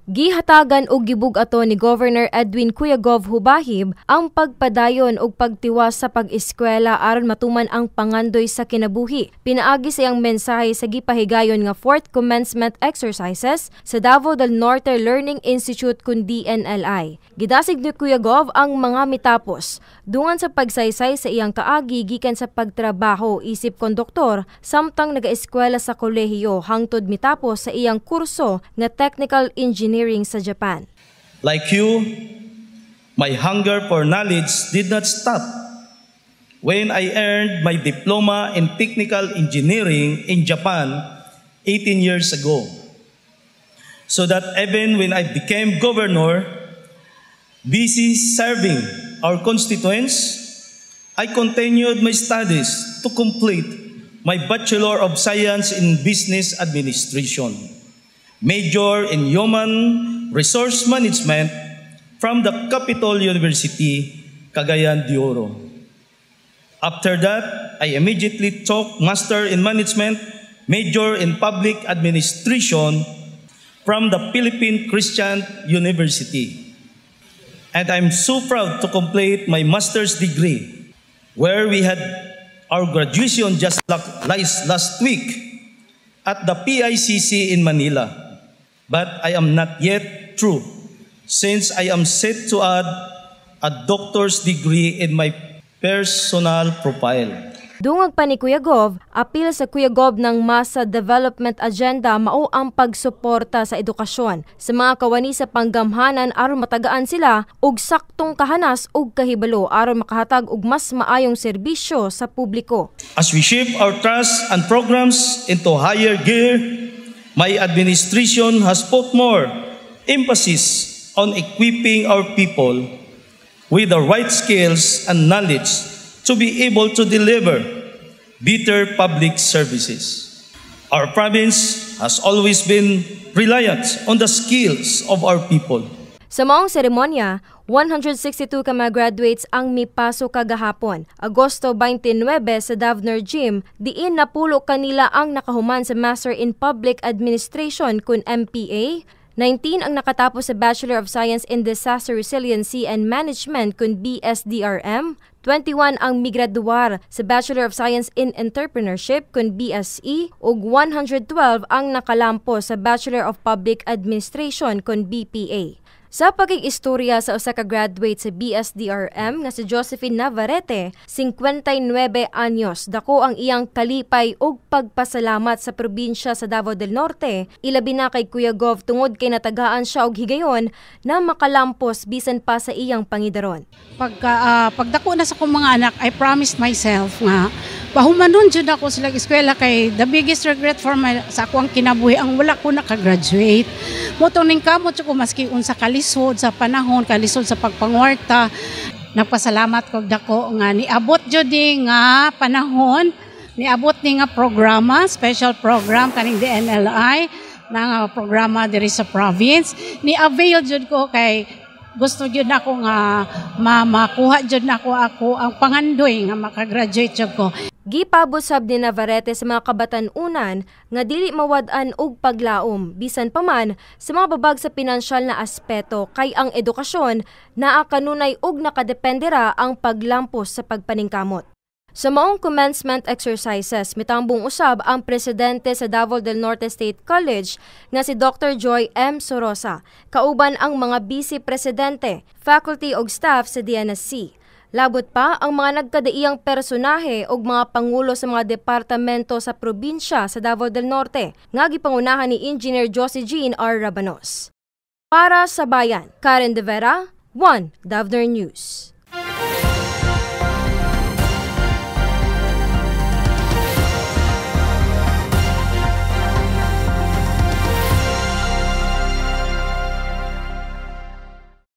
Gihatagan og gibug-ato ni Governor Edwin Cuyagov Hubahib ang pagpadayon og pagtiwas sa pag-eskwela aron matuman ang pangandoy sa kinabuhi. Pinaagi sa iyang mensahe sa gipahigayon nga 4th commencement exercises sa Davao del Norte Learning Institute kun DNLI. Gidasig ni Cuyagov ang mga mitapos dungan sa pagsaysay sa iyang kaagi gikan sa pagtrabaho isip konduktor samtang nagaeskwela sa kolehiyo hangtod mitapos sa iyang kurso nga technical engineering sa Japan. Like you, my hunger for knowledge did not stop when I earned my diploma in technical engineering in Japan 18 years ago. So that even when I became governor, busy serving our constituents, I continued my studies to complete my Bachelor of Science in Business Administration, major in Human Resource Management from the Capital University, Cagayan de Oro. After that, I immediately took Master in Management, major in Public Administration from the Philippine Christian University. And I'm so proud to complete my master's degree, where we had our graduation just last week at the PICC in Manila. But I am not yet through, since I am set to add a doctor's degree in my personal profile. Dungag pa ni Cuyagov, apil sa Cuyagov ng Masa Development Agenda mao ang pagsuporta sa edukasyon sa mga kawani sa panggamhanan aron matagaan sila og saktong kahanas ug kahibalo aron makahatag og mas maayong serbisyo sa publiko. As we shift our trust and programs into higher gear, my administration has put more emphasis on equipping our people with the right skills and knowledge to be able to deliver better public services. Our province has always been reliant on the skills of our people. Sa maong seremonya, 162 ka mga graduates ang mipaso kagahapon. Agosto 29 sa Davner Gym, diin napulo kanila ang nakahuman sa Master in Public Administration kun MPA. 19 ang nakatapos sa Bachelor of Science in Disaster Resiliency and Management kun BSDRM. 21 ang migraduar sa Bachelor of Science in Entrepreneurship kun BSE ug 112 ang nakalampo sa Bachelor of Public Administration kun BPA. Sa pagig-istorya sa usa ka graduate sa BSDRM nga si Josephine Navarrete, 59 anyos, dako ang iyang kalipay ug pagpasalamat sa probinsya sa Davao del Norte, ilabi na kay Cuyagov tungod kay natagaan siya og higayon na makalampos bisan pa sa iyang pangidaron. Pagdako na sa akong mga anak, I promised myself nga pahumanon jud ako sa eskwela kay the biggest regret sa ako ang kinabuhi ang wala ko nakagraduate. Motong ning kamot ko maski unsa kalisod sa panahon, kalisod sa pagpangwarta. Nagpasalamat ko dako nga niabot jud nga panahon, niabot ni nga programa, special program kaning DNLI na programa diri sa province. Ni-avail jud ko kay gusto jud nako nga makuha jud nako ako ang pangandoy nga makagraduate jud ko. Gipabot sab ni Navarrete sa mga kabatan-unan nga dili mawad-an og paglaom bisan pa man sa mga babag sa pinansyal na aspeto kay ang edukasyon naa kanunay og nakadependera ang paglampos sa pagpaningkamot. Sa maong commencement exercises, mitambong usab ang presidente sa Davao del Norte State College nga si Dr. Joy M. Sorosa, kauban ang mga vice-presidente, faculty ug staff sa DNSC. Labot pa ang mga nagkadaiyang personahe ug mga pangulo sa mga departamento sa probinsya sa Davao del Norte nga gipangunahan ni Engineer Josie Jean R. Rabanos. Para sa Bayan, Karen De Vera, 1 Davner News.